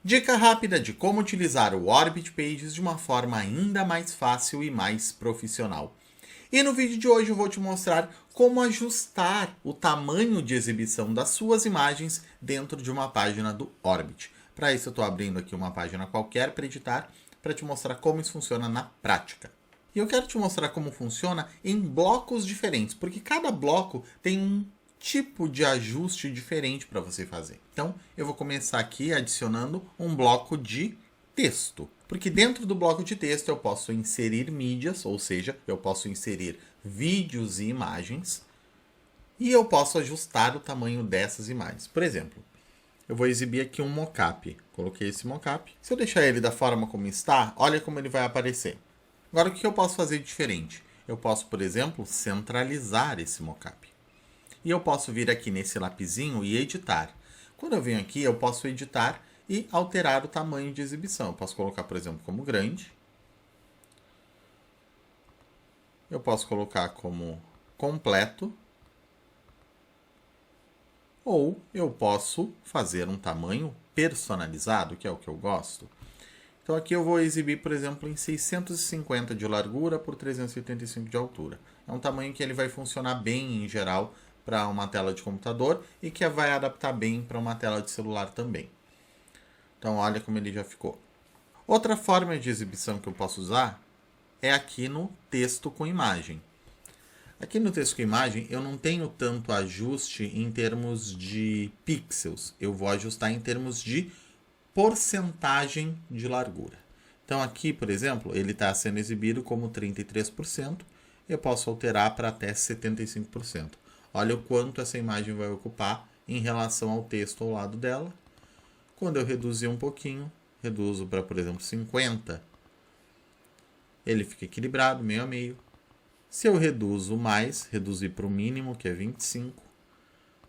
Dica rápida de como utilizar o Orbit Pages de uma forma ainda mais fácil e mais profissional. E no vídeo de hoje eu vou te mostrar como ajustar o tamanho de exibição das suas imagens dentro de uma página do Orbit. Para isso eu estou abrindo aqui uma página qualquer para editar, para te mostrar como isso funciona na prática. E eu quero te mostrar como funciona em blocos diferentes, porque cada bloco tem um tipo de ajuste diferente para você fazer. Então, eu vou começar aqui adicionando um bloco de texto. Porque dentro do bloco de texto eu posso inserir mídias, ou seja, eu posso inserir vídeos e imagens. E eu posso ajustar o tamanho dessas imagens. Por exemplo, eu vou exibir aqui um mockup. Coloquei esse mockup. Se eu deixar ele da forma como está, olha como ele vai aparecer. Agora, o que eu posso fazer de diferente? Eu posso, por exemplo, centralizar esse mockup. E eu posso vir aqui nesse lapisinho e editar. Quando eu venho aqui, eu posso editar e alterar o tamanho de exibição. Eu posso colocar, por exemplo, como grande. Eu posso colocar como completo. Ou eu posso fazer um tamanho personalizado, que é o que eu gosto. Então aqui eu vou exibir, por exemplo, em 650 de largura por 385 de altura. É um tamanho que ele vai funcionar bem em geral para uma tela de computador e que vai adaptar bem para uma tela de celular também. Então olha como ele já ficou. Outra forma de exibição que eu posso usar é aqui no texto com imagem. Aqui no texto com imagem eu não tenho tanto ajuste em termos de pixels. Eu vou ajustar em termos de porcentagem de largura. Então aqui, por exemplo, ele está sendo exibido como 33%. Eu posso alterar para até 75%. Olha o quanto essa imagem vai ocupar em relação ao texto ao lado dela. Quando eu reduzir um pouquinho, reduzo para, por exemplo, 50%, ele fica equilibrado, meio a meio. Se eu reduzo mais, reduzir para o mínimo, que é 25%,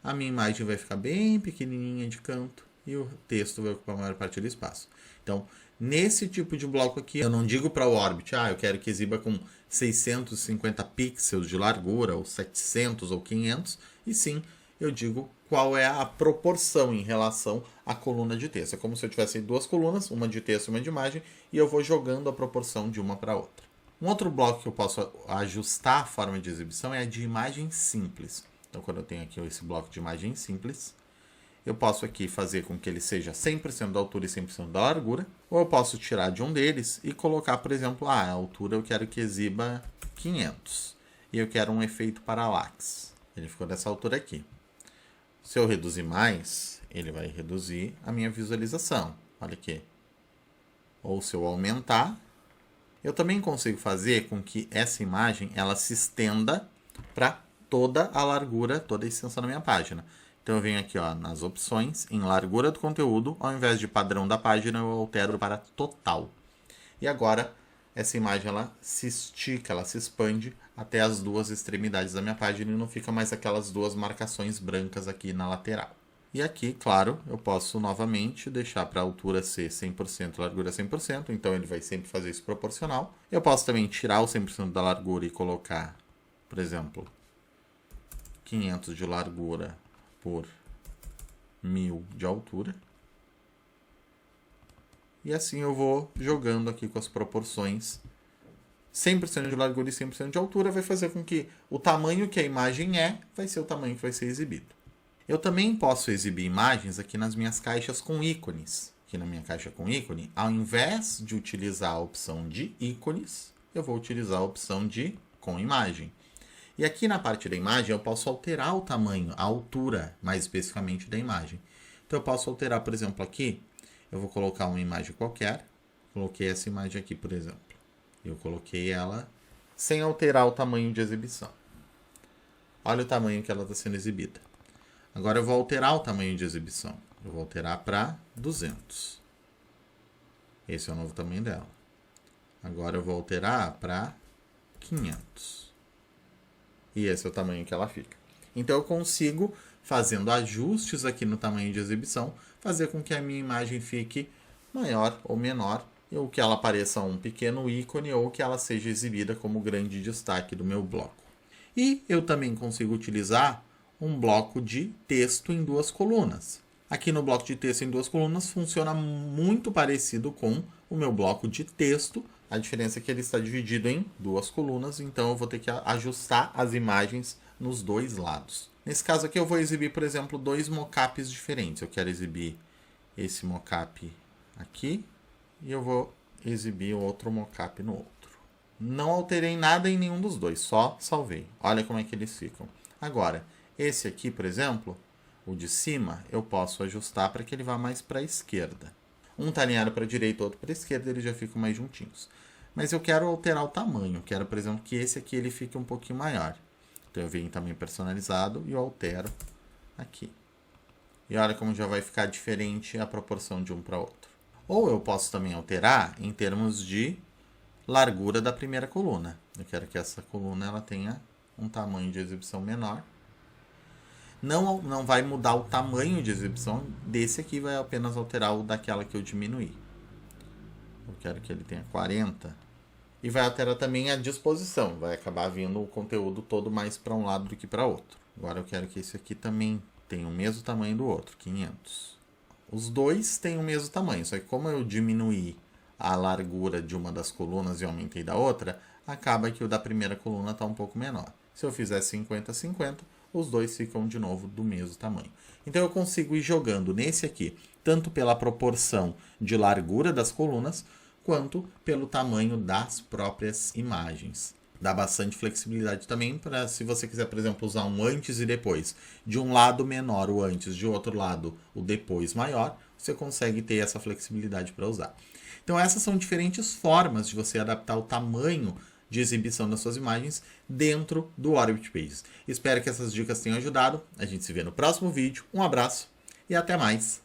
a minha imagem vai ficar bem pequenininha de canto e o texto vai ocupar a maior parte do espaço. Então, nesse tipo de bloco aqui, eu não digo para o Orbit, eu quero que exiba com 650 pixels de largura, ou 700 ou 500, e sim, eu digo qual é a proporção em relação à coluna de texto. É como se eu tivesse duas colunas, uma de texto e uma de imagem, e eu vou jogando a proporção de uma para outra. Um outro bloco que eu posso ajustar a forma de exibição é a de imagem simples. Então, quando eu tenho aqui esse bloco de imagem simples, eu posso aqui fazer com que ele seja 100% da altura e 100% da largura. Ou eu posso tirar de um deles e colocar, por exemplo, a altura eu quero que exiba 500. E eu quero um efeito parallax. Ele ficou dessa altura aqui. Se eu reduzir mais, ele vai reduzir a minha visualização. Olha aqui. Ou se eu aumentar, eu também consigo fazer com que essa imagem ela se estenda para toda a largura, toda a extensão da minha página. Então eu venho aqui nas opções, em largura do conteúdo, ao invés de padrão da página, eu altero para total. E agora essa imagem ela se estica, ela se expande até as duas extremidades da minha página e não fica mais aquelas duas marcações brancas aqui na lateral. E aqui, claro, eu posso novamente deixar para a altura ser 100%, largura 100%, então ele vai sempre fazer isso proporcional. Eu posso também tirar o 100% da largura e colocar, por exemplo, 500 de largura por 1000 de altura. E assim eu vou jogando aqui com as proporções. 100% de largura e 100% de altura vai fazer com que o tamanho que a imagem vai ser o tamanho que vai ser exibido. Eu também posso exibir imagens aqui nas minhas caixas com ícones. Aqui na minha caixa com ícone, ao invés de utilizar a opção de ícones, eu vou utilizar a opção de com imagem. E aqui na parte da imagem eu posso alterar o tamanho, a altura, mais especificamente da imagem. Então eu posso alterar, por exemplo, aqui, eu vou colocar uma imagem qualquer. Coloquei essa imagem aqui, por exemplo. Eu coloquei ela sem alterar o tamanho de exibição. Olha o tamanho que ela está sendo exibida. Agora eu vou alterar o tamanho de exibição. Eu vou alterar para 200. Esse é o novo tamanho dela. Agora eu vou alterar para 500. E esse é o tamanho que ela fica. Então eu consigo, fazendo ajustes aqui no tamanho de exibição, fazer com que a minha imagem fique maior ou menor, ou que ela apareça um pequeno ícone, ou que ela seja exibida como grande destaque do meu bloco. E eu também consigo utilizar um bloco de texto em duas colunas. Aqui no bloco de texto em 2 colunas funciona muito parecido com o meu bloco de texto. A diferença é que ele está dividido em 2 colunas, então eu vou ter que ajustar as imagens nos 2 lados. Nesse caso aqui eu vou exibir, por exemplo, 2 mockups diferentes. Eu quero exibir esse mockup aqui e eu vou exibir outro mockup no outro. Não alterei nada em nenhum dos dois, só salvei. Olha como é que eles ficam. Agora, esse aqui, por exemplo, o de cima, eu posso ajustar para que ele vá mais para a esquerda. Um está alinhado para a direita, outro para a esquerda, eles já ficam mais juntinhos. Mas eu quero alterar o tamanho. Quero, por exemplo, que esse aqui ele fique um pouquinho maior. Então eu venho em tamanho personalizado e eu altero aqui. E olha como já vai ficar diferente a proporção de um para outro. Ou eu posso também alterar em termos de largura da primeira coluna. Eu quero que essa coluna ela tenha um tamanho de exibição menor. Não vai mudar o tamanho de exibição desse aqui, vai apenas alterar o daquela que eu diminuí. Eu quero que ele tenha 40. E vai alterar também a disposição. Vai acabar vindo o conteúdo todo mais para um lado do que para outro. Agora eu quero que esse aqui também tenha o mesmo tamanho do outro, 500. Os dois têm o mesmo tamanho, só que como eu diminuí a largura de uma das colunas e aumentei da outra, acaba que o da primeira coluna está um pouco menor. Se eu fizer 50-50, os dois ficam de novo do mesmo tamanho. Então eu consigo ir jogando nesse aqui, tanto pela proporção de largura das colunas, quanto pelo tamanho das próprias imagens. Dá bastante flexibilidade também para, se você quiser, por exemplo, usar um antes e depois. De um lado menor o antes, de outro lado o depois maior, você consegue ter essa flexibilidade para usar. Então essas são diferentes formas de você adaptar o tamanho de exibição das suas imagens dentro do Orbit Pages. Espero que essas dicas tenham ajudado. A gente se vê no próximo vídeo. Um abraço e até mais!